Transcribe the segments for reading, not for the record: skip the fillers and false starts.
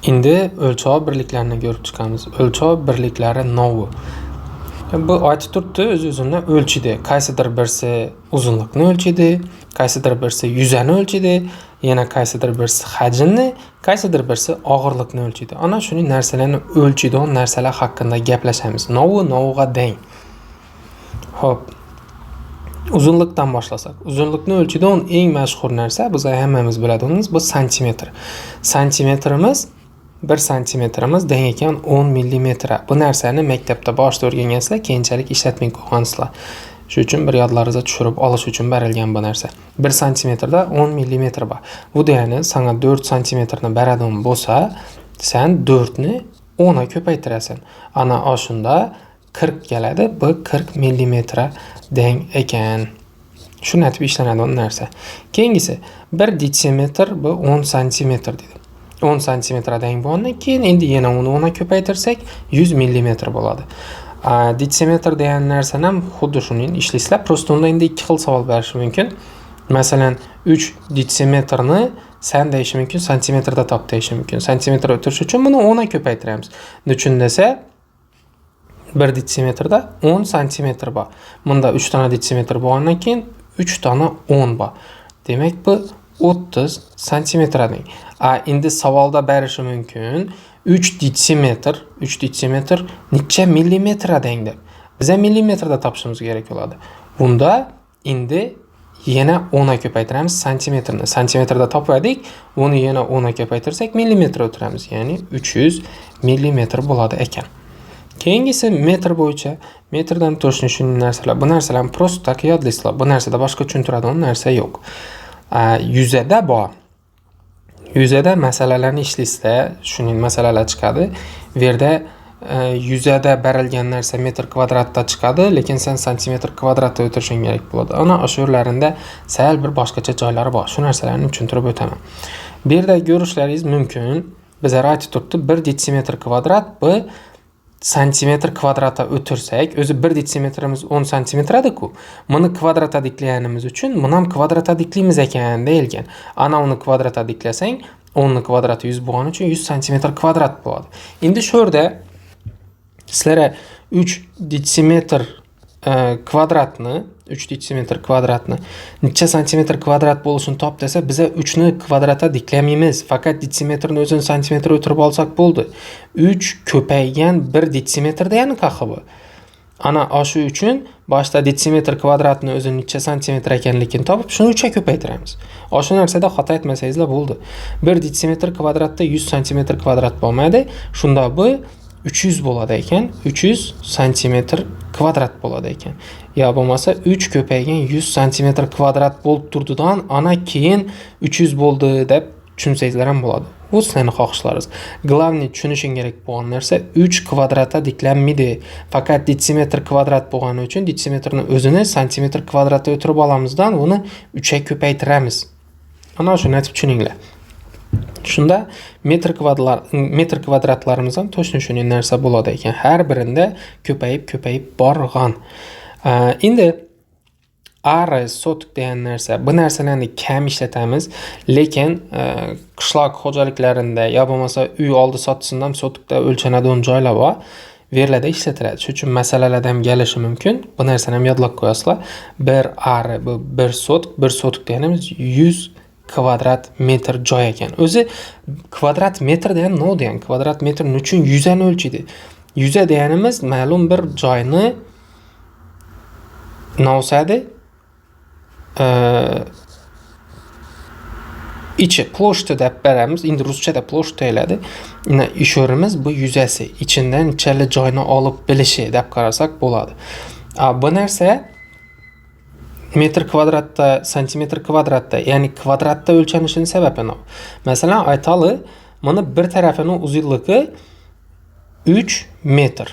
Endi o'lchov birliklarini ko'rib chiqamiz. O'lchov birliklari novi. Bu aytib turibdi, o'z-o'zidan o'lchidi. Qaysidir birsi uzunlikni o'lchidi, qaysidir birsi yuzani o'lchidi, yana qaysidir birsi hajmni, qaysidir birsi og'irlikni o'lchidi. Ana shuni narsalarni o'lchadigan narsalar haqida gaplashamiz. Noviga teng. Xo'p. Uzunlikdan boshlasak. Uzunlikni o'lchadigan eng mashhur narsa biz hammamiz biladiganimiz bu santimetr. Santimetrimiz 1 santimetrimiz teng ekan 10 millimetra. Bu narsani maktabda boshida o'rgangansizlar, keyinchalik ishlatmay qo'ygansizlar. Shuning uchun bir yodlaringizga tushirib olish uchun berilgan bu narsa. 1 santimetrda 10 millimetr bor. Bu degani senga 4 santimetrni beradigan bo'lsa, sen 4 ni 10 ga ko'paytirasan. Ana oshunda 40 keladi. Bu 40 millimetra teng ekan. Shuni aytib ishlanadigan narsa. Keyingisi 1 detsimetr bu 10 santimetr dedi. 10 santimetr teng bo'lgandan keyin endi yana uni 10 ga ko'paytirsak 100 millimetr bo'ladi. Detsimetr degan narsani ham xuddi shuning ishlaysizlar. Prosta unda endi ikki xil savol berish mumkin. Masalan, 3 detsimetrni sen deyish mumkin, santimetrda top deyish mumkin. Santimetr o'tirish uchun buni 10 ga ko'paytiramiz. Nechun desa 1 detsimetrda 10 santimetr bor. Bunda 3 dona detsimetr bo'lgandan keyin 3 dona 10 bor. Demak bu 30 santimetr teng. Endi savolda berishi mumkin 3 detsimetr necha millimetr teng deb. Biz millimetrda topishimiz kerak bo'ladi. Bunda endi yana 10 ga ko'paytiramiz santimetrni. Santimetrda topdik, uni yana 10 ga ko'paytirsak millimetr o'tiramiz, ya'ni 300 millimetr bo'ladi ekan. Keyingisi metr bo'yicha. Metrdan to'shni shunday narsalar. Bu narsalarni prosta yodlaysizlar. Bu narsada boshqa tushuntiradigan narsa yo'q. Yuzada bor. Yuzada masalalarni ishlaysizda, shuning masalalar chiqadi. Bu yerda yuzada berilgan narsa metr kvadratda chiqadi, lekin sen santimetr kvadratda o'tirishing kerak bo'ladi. Ana o'sha yerlarida sal bir boshqacha joylari bor. Shu narsalarni tushuntirib o'taman. Bu yerda ko'rishlaringiz mumkin. Bizlar aytib turibdi, 1 detsimetr kvadrat bu santimetr kvadratda o'tirsak, o'zi 1 detsimetrimiz 10 santimetradiku. Buni kvadratda diklaganimiz uchun buni ham kvadratda diklaymiz ekan deyilgan. Ana uni kvadratda diklasang, 10 ni kvadrati 100 bo'lgani uchun 100 santimetr kvadrat bo'ladi. Endi shu yerda sizlar 3 detsimetr kvadratni necha santimetr kvadrat bo'lishini top desa, biz 3 ni kvadratda diklamaymiz. Faqat detsimetrni o'zini santimetr o'tirib olsak bo'ldi. 3 ko'paygan 1 detsimetr degani qahi bu. Ana shu uchun boshda detsimetr kvadratni o'zini necha santimetr ekanligini topib, shuni 3 ga ko'paytiramiz. Shu narsada xato etmasangizlar bo'ldi. 1 detsimetr kvadratda 100 santimetr kvadrat bo'lmaydi. Shunda bu 300 bo'ladi ekan, 300 santimetr kvadrat bo'ladi ekan. Ya bo'lmasa 3 ko'paygan 100 santimetr kvadrat bo'lib turdidan ana keyin 300 bo'ldi deb tushunsangizlar ham bo'ladi. Bu sizlarning xohishlaringiz. Glavni tushunishing kerak bo'lgan narsa 3 kvadratda diklanmaydi. Faqat detsimetr kvadrat bo'lgani uchun detsimetrni o'zini santimetr kvadratda o'tirib olamizdan uni 3 ga ko'paytiramiz. Ana shuni aytib tushuninglar. Shunda metr kvadratlarimiz ham to'shni shunday narsa bo'ladi ekan. Har birinde ko'payib borgan. Endi ari sotuk degan narsa. Bu narsalarni kam ishlatamiz, lekin qishloq xo'jaliklarida yo bo'lmasa uy oldi sotisida ham sotukda o'lchanadigan joylar bor. Verlarda ishlatiladi. Shuning uchun masalalardan ham kelishi mumkin. Bu narsani ham yodlab qo'yasizlar. 1 ari bu 1 sotuk deganimiz 100 kvadrat metr joy ekan. O'zi kvadrat metr degan nima degan? Kvadrat metr uchun yuzani o'lchaydi. Yuza deganimiz ma'lum bir joyni nosadi ichi ploshta deb beramiz. Endi ruschada ploshta deyiladi. Ish o'rimiz bu yuzasi, ichidan nechala joyni olib bilishi deb qarasak bo'ladi. Bu narsa metr kvadratda, santimetr kvadratda, ya'ni kvadratda o'lchanishining sababi nima? Masalan, aytali, mana bir tarafining uzunligi 3 metr.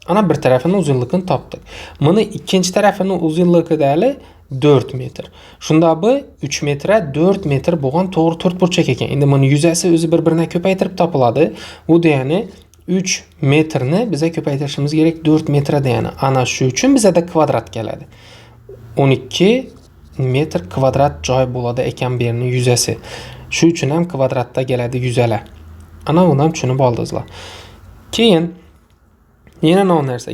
Ana bir tarafining uzunligini topdik. Mana ikkinchi tarafining uzunligi dali 4 metr. Shunda bu 3 metra 4 metr bo'lgan to'g'ri to'rtburchak ekan. Endi buni yuzasi o'zi bir-birini ko'paytirib topiladi. Bu degani 3 metrni biza ko'paytirishimiz kerak 4 metr degani. Ana shu uchun bizada kvadrat keladi. 12 metr kvadrat joy bo'ladi ekan bu yerning yuzasi. Shu uchun ham kvadratda keladi yuzalar. Ana uni ham tushunib oldingizlar. Keyin yana nima narsa?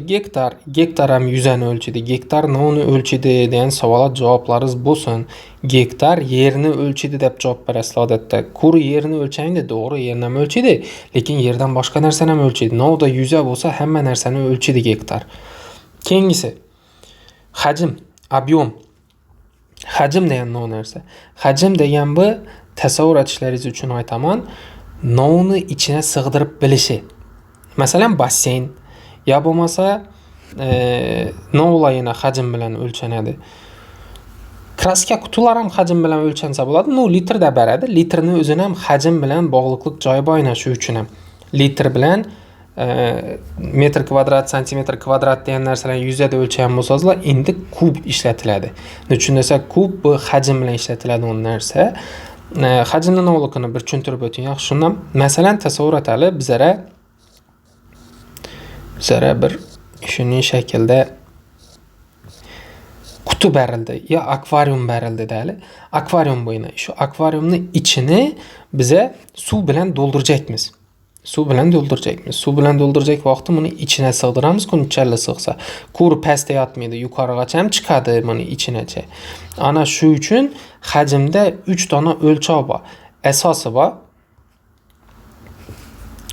Gektar ham yuzani o'lchidi. Gektar nimani o'lchidi degan savollar javoblaringiz bo'lsin. Gektar yerni o'lchidi deb javob berasizlar odatda. Kur yerni o'lchaydi, to'g'ri, yerni ham o'lchidi, lekin yerdan boshqa narsani ham o'lchidi. Novda yuza bo'lsa, hamma narsani o'lchidi gektar. Keyingisi hajm, ob'yom. Hajm degan nima narsa? Hajm degan bu tasavvur etishlaringiz uchun aytaman, novni ichine sig'dirib bilishi. Masalan, basseyn ya bo'lmasa novlayina hajm bilan o'lchanadi. Kraska qutilar ham hajm bilan o'lchansa bo'ladi. No litrda beradi. Litrni o'zini ham hajm bilan bog'liqlik joyi bor shu uchun ham. Litr bilan metr kvadrat, santimetr kvadrat degan narsalarni yuzada o'lchagan bo'lsangizlar, endi kub ishlatiladi. Nechun desa, kub bu hajm bilan ishlatiladigan narsa. Hajmning novligini bir tushuntirib o'ting. Yaxshi, shundan masalan tasavvur etali, bizlara bir shuning shaklda quti berildi ya akvarium berildi deyli. Akvarium bo'yina. Shu akvariumning ichini biza suv bilan dolduracakmiz. Suv bilan dolduracak vaqtda buni ichine sig'diramiz, kun ichalla sig'sa. Ko'ri pastda yotmaydi, yuqorigacha ham chiqadi buni ichinacha. Ana shu uchun hajmda 3 dona o'lchov bor. Asosi bor.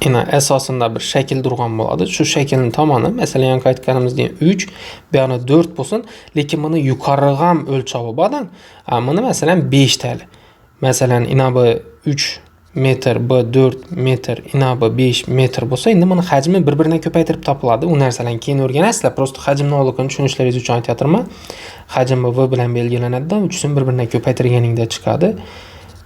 Ina asosida bir shakl turgan bo'ladi. Shu shaklning tomoni, masalan, yangi aytganimizdek 3, bu yana 4 bo'lsin, lekin buni yuqoriga ham o'lchovi bordan. Buni masalan 5 tali. Masalan, ina bu 3 metr, bu 4 metr, ina bu 5 metr bo'lsa, endi buni hajmi bir-biridan ko'paytirib topiladi. U narsalarni keyin o'rganasizlar. Prosta hajmni o'ligini tushunishlaringiz uchun aytayotirman. Hajm v bilan belgilanadi, uchun bir-biridan ko'paytirganingda chiqadi.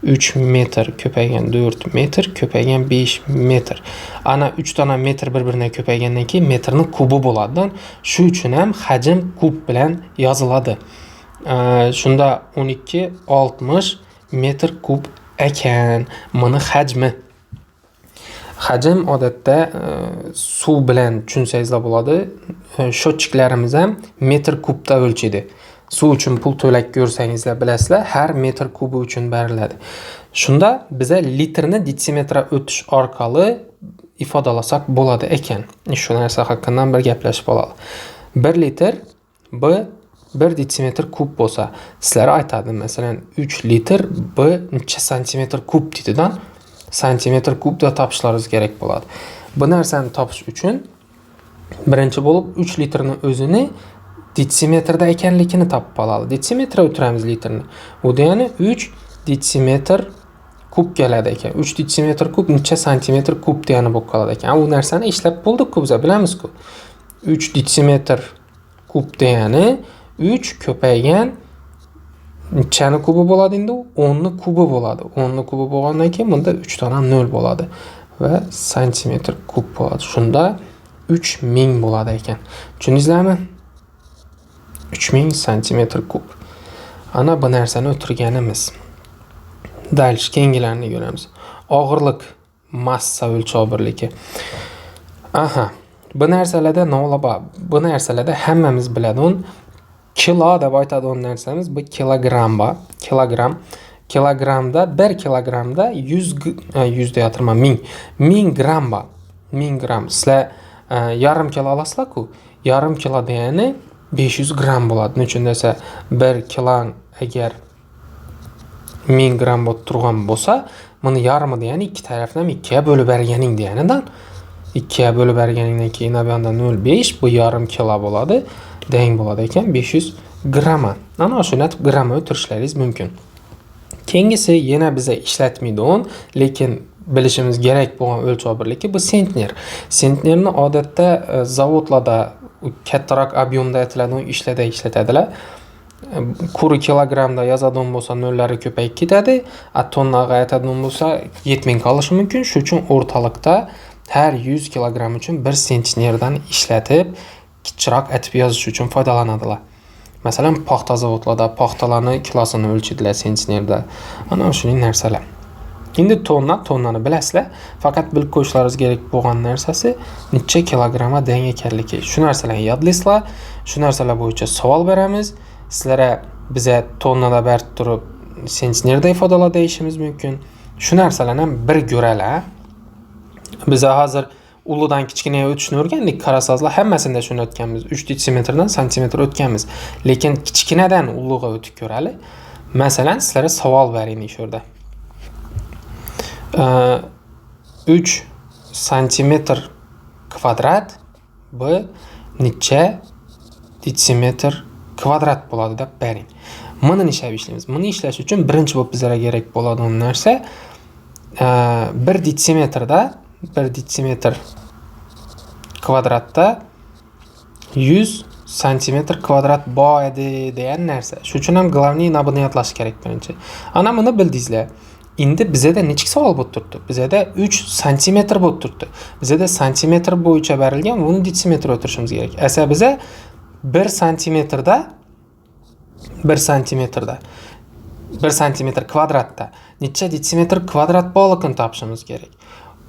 3 metr ko'paygan 4 metr ko'paygan 5 metr. Ana 3 dona metr bir-biridan ko'paygandan keyin metrning kubi bo'ladi. Shu uchun ham hajm kub bilan yoziladi. Shunda 1260 metr kub ekan. Buni hajmi. Hajm odatda suv bilan tushunsangizlar bo'ladi. Shotchiklarimiz ham metr kubda o'lchaydi. Suv uchun pul to'lab ko'rsangizlar bilasizlar, har metr kubi uchun beriladi. Shunda biza litrni detsimetra o'tish orqali ifodalasak bo'ladi ekan. Shu narsa haqida bir gaplashib olaylik. 1 litr bu 1 detsimetr kub bo'lsa, sizlar aytadi, masalan, 3 litr bu necha santimetr kub dedidan santimetr kubda topishlaringiz kerak bo'ladi. Bu narsani topish uchun birinchi bo'lib 3 litrni o'zini detsimetrda ekanligini topib olamiz. Detsimetra o'tiramiz litrni. Bu degani 3 detsimetr kub keladi ekan. 3 detsimetr kub necha santimetr kub degani bo'lib qoladi ekan. Bu narsani ishlab bo'ldik-ku, biz bilamiz-ku. 3 detsimetr kub degani 3 ko'paygan nechani kubi bo'ladi endi? 10 ni kubi bo'ladi. 10 ni kubi bo'lgandan keyin bunda 3 dona 0 bo'ladi va santimetr kub bo'ladi. Shunda 3000 bo'ladi ekan. Tushundingizlarmi? 3000 santimetr kub. Ana bu narsani o'tirganimiz. Dalish keyingilarini ko'ramiz. Og'irlik, massa o'lchov birligi. Aha. Bu narsalarda nima bor? Bu narsalarda hammamiz biladigan kilo deb aytadigan narsamiz bu kilogram bor. Kilogramda 1 kilogramda 100 deyapman, 1000 gram bor. 1000 gram. Sizlar yarim kilo olasizlar-ku. Yarim kilo degani 500 gram bo'ladi. Nechun desa 1 kilo agar 1000 gram bo'lib turgan bo'lsa, buni yarmi degani ikki tarafdan 2 ga bo'lib berganing deganidan 2 ga bo'lib berganingdan keyin bu yerda 0.5 bu yarim kilo bo'ladi. Deng bo'ladi ekan 500 gram. Ana shuni gramma o'tirishlaringiz mumkin. Keyingisi yana biza ishlatmaydigan, lekin bilishimiz kerak bo'lgan o'lchov birligi bu sentner. Sentnerni odatda zavodlarda kattaroq ob'yomda aytiladigan ishlarda ishlatadilar. Kuri kilogramda yozadigan bo'lsa nolları ko'payib ketadi, tonnaga aytadigan bo'lsa yetmay qolishi mumkin. Shu uchun o'rtalikda har 100 kilogram uchun 1 sentnerdan ishlatib, kichikroq aytib yozish uchun foydalanadilar. Masalan, paxta zavodlarida paxtalarni kilosini o'lchaydilar sentnerda. Ana shuning narsalar. Endi tonnani bilasizlar, faqat bilib qo'yishlaringiz kerak bo'lgan narsasi necha kilogramma deng ekanligi. Shu narsalarni yodlaysizlar. Shu narsalar bo'yicha savol beramiz. Sizlarga biza tonnada berib turib sentnerda ifodalab deyishimiz mumkin. Shu narsalarni bir ko'ralar. Biz hozir uludan kichkinaga o'tishni o'rgandik. Qarasazlar, hammasida shuni o'tganmiz. 3 detsimetrdan santimetr o'tganmiz. Lekin kichkinadan ulug'iga o'tib ko'raylik. Masalan, sizlarga savol beraylik shu yerda. 3 santimetr kvadrat bu necha detsimetr kvadrat bo'ladi deb bering. Buni ishlab ishlaymiz. Buni ishlash uchun birinchi bo'lib bizlarga kerak bo'ladigan narsa 1 detsimetrda 1 detsimetr kvadratda 100 santimetr kvadrat bor edi degan narsa. Shu uchun ham glavniy nabini yodlash kerak birinchi. Ana buni bildingizlar. Endi bizada nechik savol bo'lib turibdi? Bizada 3 santimetr bo'lib turibdi. Bizada santimetr bo'yicha berilgan, buni detsimetr o'tirishimiz kerak. Esa biza 1 santimetrda 1 santimetr kvadratda necha detsimetr kvadrat borligini topishimiz kerak.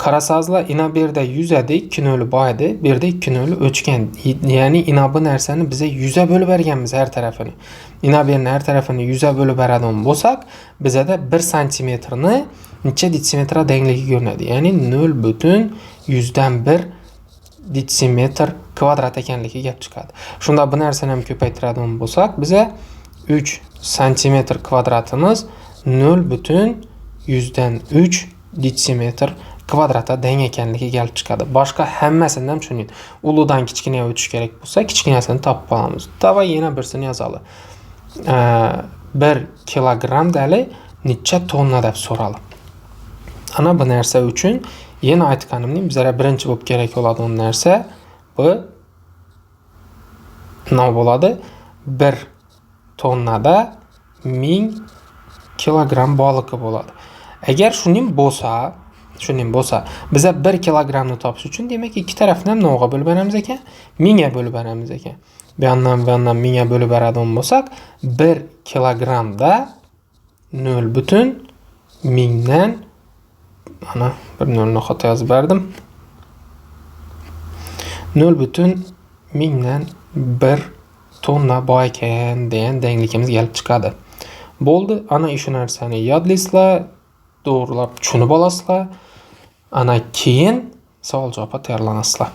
Qarasazlar, ina bu yerda 100 edi, 2 noli bor edi, bu yerda 2 noli o'chgan. Ya'ni ina bu narsani biza 100 ga bo'lib berganmiz har tarafini. Ina bu yerning har tarafini 100 ga bo'lib beradigan bo'lsak, bizada 1 santimetrni necha detsimetr dengligi ko'rinadi. Ya'ni 0,100 detsimetr kvadrat ekanligi gap chiqadi. Shunda bu narsani ham ko'paytiradigan bo'lsak, biza 3 santimetr kvadratimiz 0,103 detsimetr kvadratga teng ekanligi kelib chiqadi. Boshqa hammasini ham tushuning. Uludan kichkinaga o'tish kerak bo'lsa, kichkinasini topib olamiz. Davay yana birsini yozamiz. 1 kilogramm dali necha tonna deb so'raldi. Ana bu narsa uchun yana aytganimning bizlarga birinchi bo'lib kerak bo'ladigan narsa bu nima bo'ladi? 1 tonnada 1000 kilogramm borligi bo'ladi. Agar shuning bo'lsa, biza 1 kilogrammni topish uchun demak ikki tarafni ham nima bo'lib beramiz ekan? 1000 ga bo'lib beramiz ekan. Bu yandan 1000 ga bo'lib beradigan bo'lsak, 1 kilogramda 0,1000 dan ana bir nolni xato yozib berdim. 0,1000 dan 1 tonna bor ekan degan dengligimiz kelib chiqadi. Bo'ldi, ana shu narsani yodlaysizlar, to'g'rilab tushunib olasizlar. Ana keyin savol-javobga tayyorlanasizlar.